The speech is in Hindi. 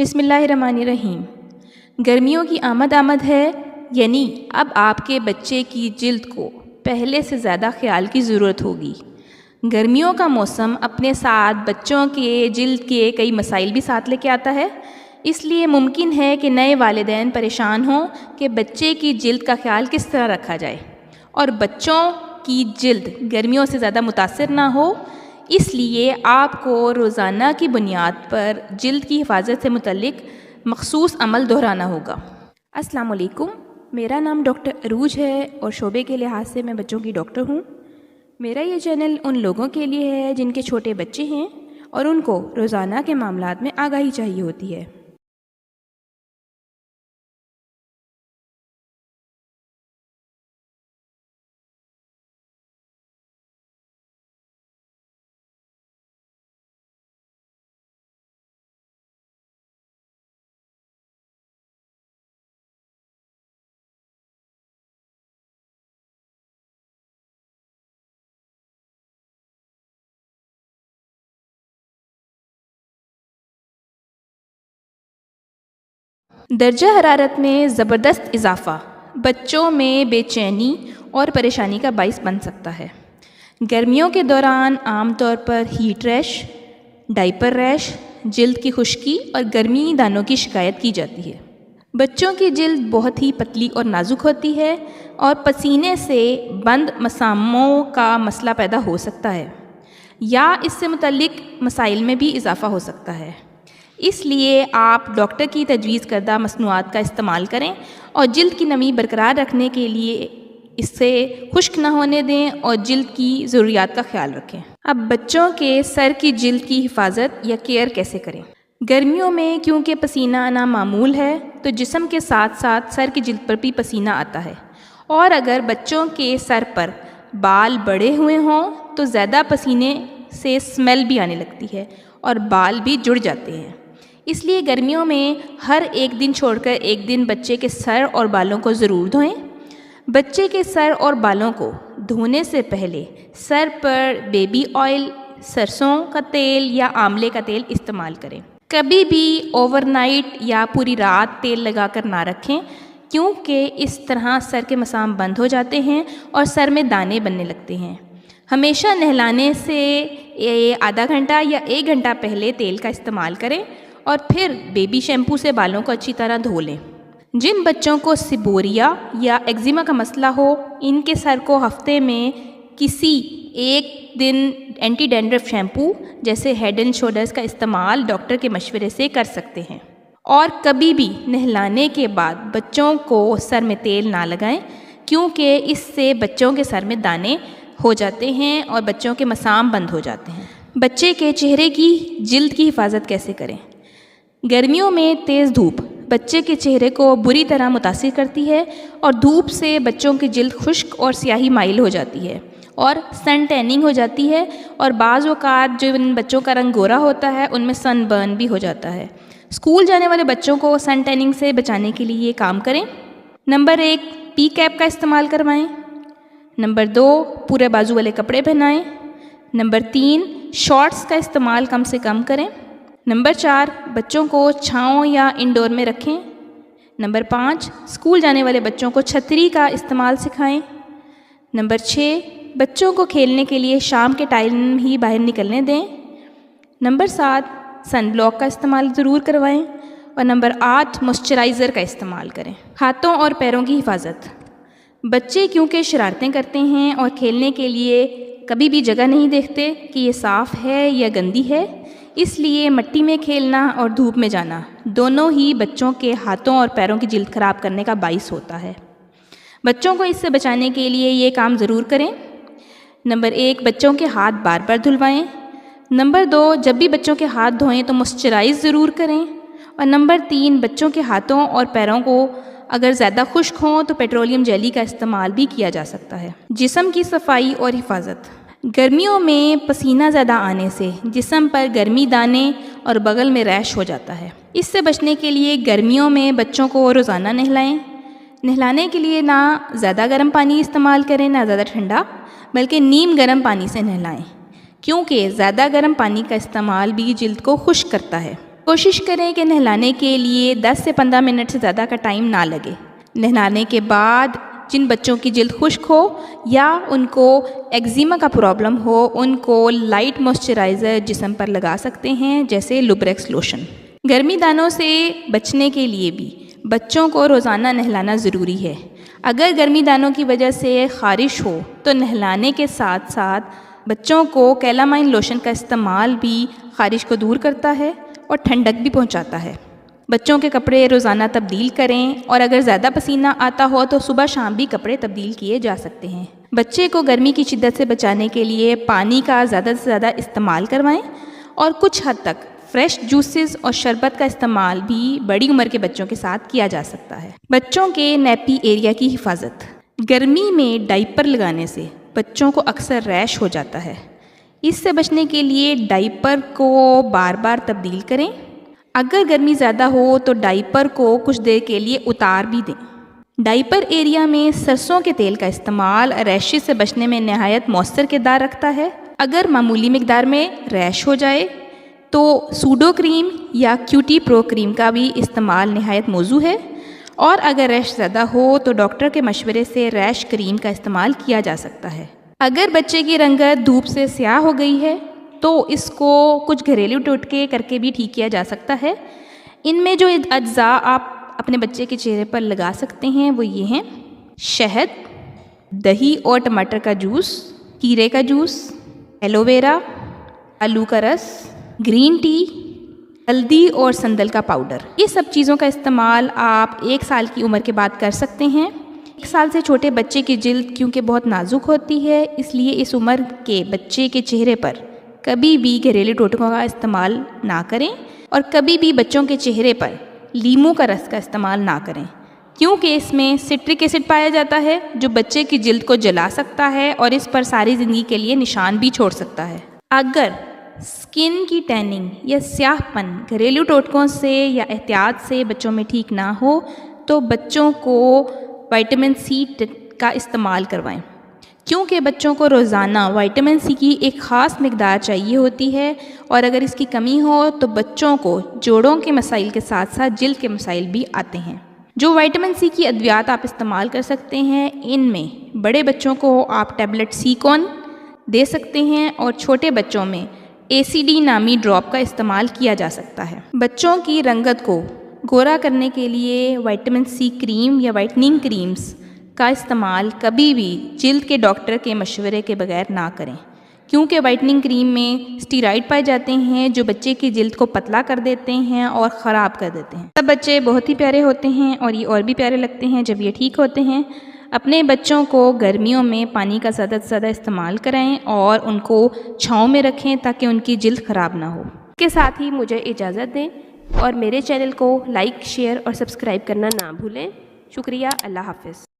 बिस्मिल्लाहिर्रहमानिर्रहीम। गर्मियों की आमद है, यानी अब आपके बच्चे की जिल्द को पहले से ज़्यादा ख्याल की ज़रूरत होगी। गर्मियों का मौसम अपने साथ बच्चों के जिल्द के कई मसाइल भी साथ लेके आता है, इसलिए मुमकिन है कि नए वालिदैन परेशान हों कि बच्चे की जिल्द का ख्याल किस तरह रखा जाए और बच्चों की जिल्द गर्मियों से ज़्यादा मुतासिर ना हो। इसलिए आपको रोज़ाना की बुनियाद पर जिल्द की हिफाजत से मुतल्लिक मखसूस अमल दोहराना होगा। अस्सलाम वालेकुम, मेरा नाम डॉक्टर अरूज है और शोबे के लिहाज से मैं बच्चों की डॉक्टर हूँ। मेरा ये चैनल उन लोगों के लिए है जिनके छोटे बच्चे हैं और उनको रोज़ाना के मामलात में आगाही चाहिए होती है। दर्जा हरारत में ज़बरदस्त इजाफ़ा बच्चों में बेचैनी और परेशानी का बाइस बन सकता है। गर्मियों के दौरान आमतौर पर हीट रैश, डायपर रैश, जिल्द की खुश्की और गर्मी दानों की शिकायत की जाती है। बच्चों की जिल्द बहुत ही पतली और नाजुक होती है और पसीने से बंद मसामों का मसला पैदा हो सकता है या इससे मुतल्लिक मसाइल में भी इजाफ़ा हो सकता है। इसलिए आप डॉक्टर की तजवीज़ करदा मसनूआत का इस्तेमाल करें और जिल्द की नमी बरकरार रखने के लिए इससे खुश्क ना होने दें और जिल्द की ज़रूरियात का ख्याल रखें। अब बच्चों के सर की जिल्द की हिफाजत या केयर कैसे करें? गर्मियों में क्योंकि पसीना आना मामूल है तो जिस्म के साथ साथ सर की जिल्द पर भी पसीना आता है और अगर बच्चों के सर पर बाल बड़े हुए हों तो ज़्यादा पसीने से स्मेल भी आने लगती है और बाल भी जुड़ जाते हैं। इसलिए गर्मियों में हर एक दिन छोड़कर एक दिन बच्चे के सर और बालों को ज़रूर धोएं। बच्चे के सर और बालों को धोने से पहले सर पर बेबी ऑयल, सरसों का तेल या आंवले का तेल इस्तेमाल करें। कभी भी ओवरनाइट या पूरी रात तेल लगाकर ना रखें क्योंकि इस तरह सर के मसाम बंद हो जाते हैं और सर में दाने बनने लगते हैं। हमेशा नहलाने से आधा घंटा या 1 घंटा पहले तेल का इस्तेमाल करें और फिर बेबी शैम्पू से बालों को अच्छी तरह धो लें। जिन बच्चों को सिबोरिया या एक्जिमा का मसला हो, इनके सर को हफ्ते में किसी एक दिन एंटी डैंड्रफ शैम्पू जैसे हेड एंड शोल्डर्स का इस्तेमाल डॉक्टर के मशवरे से कर सकते हैं। और कभी भी नहलाने के बाद बच्चों को सर में तेल ना लगाएं क्योंकि इससे बच्चों के सर में दाने हो जाते हैं और बच्चों के मसाम बंद हो जाते हैं। बच्चे के चेहरे की जिल्द की हिफाजत कैसे करें? गर्मियों में तेज़ धूप बच्चे के चेहरे को बुरी तरह मुतासिर करती है और धूप से बच्चों की जिल्द खुश्क और स्याही माइल हो जाती है और सन टैनिंग हो जाती है और बाज़ औक़ात जो इन बच्चों का रंग गोरा होता है उनमें सन बर्न भी हो जाता है। स्कूल जाने वाले बच्चों को सन टैनिंग से बचाने के लिए ये काम करें। नंबर 1, पी कैप का इस्तेमाल करवाएं। नंबर 2, पूरे बाजू वाले कपड़े पहनाएं। नंबर 3, शॉर्ट्स का इस्तेमाल कम से कम करें। नंबर 4, बच्चों को छांव या इंडोर में रखें। नंबर 5, स्कूल जाने वाले बच्चों को छतरी का इस्तेमाल सिखाएं। नंबर 6, बच्चों को खेलने के लिए शाम के टाइम ही बाहर निकलने दें। नंबर 7, सन ब्लॉक का इस्तेमाल ज़रूर करवाएं और नंबर 8, मॉइस्चराइज़र का इस्तेमाल करें। हाथों और पैरों की हिफाजत। बच्चे क्योंकि शरारतें करते हैं और खेलने के लिए कभी भी जगह नहीं देखते कि ये साफ़ है या गंदी है, इसलिए मिट्टी में खेलना और धूप में जाना दोनों ही बच्चों के हाथों और पैरों की जिल्द ख़राब करने का बाइस होता है। बच्चों को इससे बचाने के लिए ये काम ज़रूर करें। नंबर 1, बच्चों के हाथ बार बार धुलवाएं। नंबर 2, जब भी बच्चों के हाथ धोएं तो मॉइस्चराइज़ ज़रूर करें। और नंबर 3, बच्चों के हाथों और पैरों को अगर ज़्यादा खुश्क हों तो पेट्रोलियम जेली का इस्तेमाल भी किया जा सकता है। जिस्म की सफाई और हिफाजत। गर्मियों में पसीना ज़्यादा आने से जिस्म पर गर्मी दाने और बगल में रैश हो जाता है। इससे बचने के लिए गर्मियों में बच्चों को रोज़ाना नहलाएं। नहलाने के लिए ना ज़्यादा गर्म पानी इस्तेमाल करें ना ज़्यादा ठंडा, बल्कि नीम गर्म पानी से नहलाएं क्योंकि ज़्यादा गर्म पानी का इस्तेमाल भी जिल्द को खुश्क करता है। कोशिश करें कि नहलाने के लिए 10 से 15 मिनट से ज़्यादा का टाइम ना लगे। नहलाने के बाद जिन बच्चों की जिल्द खुश्क हो या उनको एक्जिमा का प्रॉब्लम हो, उनको लाइट मॉइस्चराइज़र जिस्म पर लगा सकते हैं, जैसे लुब्रेक्स लोशन। गर्मी दानों से बचने के लिए भी बच्चों को रोज़ाना नहलाना ज़रूरी है। अगर गर्मी दानों की वजह से ख़ारिश हो तो नहलाने के साथ साथ बच्चों को कैलामाइन लोशन का इस्तेमाल भी ख़ारिश को दूर करता है और ठंडक भी पहुंचाता है। बच्चों के कपड़े रोज़ाना तब्दील करें और अगर ज़्यादा पसीना आता हो तो सुबह शाम भी कपड़े तब्दील किए जा सकते हैं। बच्चे को गर्मी की शिद्दत से बचाने के लिए पानी का ज़्यादा से ज़्यादा इस्तेमाल करवाएं और कुछ हद तक फ्रेश जूसेस और शरबत का इस्तेमाल भी बड़ी उम्र के बच्चों के साथ किया जा सकता है। बच्चों के नैपी एरिया की हिफाजत। गर्मी में डाइपर लगाने से बच्चों को अक्सर रैश हो जाता है। इससे बचने के लिए डाइपर को बार बार तब्दील करें। अगर गर्मी ज़्यादा हो तो डाइपर को कुछ देर के लिए उतार भी दें। डाइपर एरिया में सरसों के तेल का इस्तेमाल रैशेस से बचने में नहायत मौसर किरदार रखता है। अगर मामूली मिकदार में रैश हो जाए तो सूडो क्रीम या क्यूटी प्रो क्रीम का भी इस्तेमाल नहायत मौजू है, और अगर रैश ज़्यादा हो तो डॉक्टर के मशवरे से रैश क्रीम का इस्तेमाल किया जा सकता है। अगर बच्चे की रंगत धूप से स्याह हो गई है तो इसको कुछ घरेलू टोटके करके भी ठीक किया जा सकता है। इनमें जो अज्जा आप अपने बच्चे के चेहरे पर लगा सकते हैं वो ये हैं: शहद, दही और टमाटर का जूस, खीरे का जूस, एलोवेरा, आलू का रस, ग्रीन टी, हल्दी और संदल का पाउडर। ये सब चीज़ों का इस्तेमाल आप 1 साल की उम्र के बाद कर सकते हैं। 1 साल से छोटे बच्चे की जिल्द क्योंकि बहुत नाजुक होती है, इसलिए इस उम्र के बच्चे के चेहरे पर कभी भी घरेलू टोटकों का इस्तेमाल ना करें और कभी भी बच्चों के चेहरे पर लीमू का रस का इस्तेमाल ना करें, क्योंकि इसमें सिट्रिक एसिड पाया जाता है जो बच्चे की जिल्द को जला सकता है और इस पर सारी ज़िंदगी के लिए निशान भी छोड़ सकता है। अगर स्किन की टैनिंग या स्याहपन घरेलू टोटकों से या एहतियात से बच्चों में ठीक ना हो तो बच्चों को विटामिन सी का इस्तेमाल करवाएं, क्योंकि बच्चों को रोज़ाना विटामिन सी की एक ख़ास मिकदार चाहिए होती है, और अगर इसकी कमी हो तो बच्चों को जोड़ों के मसाइल के साथ साथ जिल्द के मसाइल भी आते हैं। जो विटामिन सी की अद्वियात आप इस्तेमाल कर सकते हैं, इनमें बड़े बच्चों को आप टैबलेट सीकॉन दे सकते हैं और छोटे बच्चों में ACD नामी ड्रॉप का इस्तेमाल किया जा सकता है। बच्चों की रंगत को गोरा करने के लिए विटामिन सी क्रीम या वाइटनिंग क्रीम्स का इस्तेमाल कभी भी जिल्द के डॉक्टर के मशवरे के बगैर ना करें, क्योंकि वाइटनिंग क्रीम में स्टीरॉइड पाए जाते हैं जो बच्चे की जिल्द को पतला कर देते हैं और ख़राब कर देते हैं। सब बच्चे बहुत ही प्यारे होते हैं और ये और भी प्यारे लगते हैं जब ये ठीक होते हैं। अपने बच्चों को गर्मियों में पानी का ज़्यादा से ज़्यादा इस्तेमाल कराएं और उनको छाँव में रखें ताकि उनकी जिल्द ख़राब ना हो। इसके साथ ही मुझे इजाज़त दें और मेरे चैनल को लाइक, शेयर और सब्सक्राइब करना ना भूलें। शुक्रिया। अल्लाह हाफ़िज़।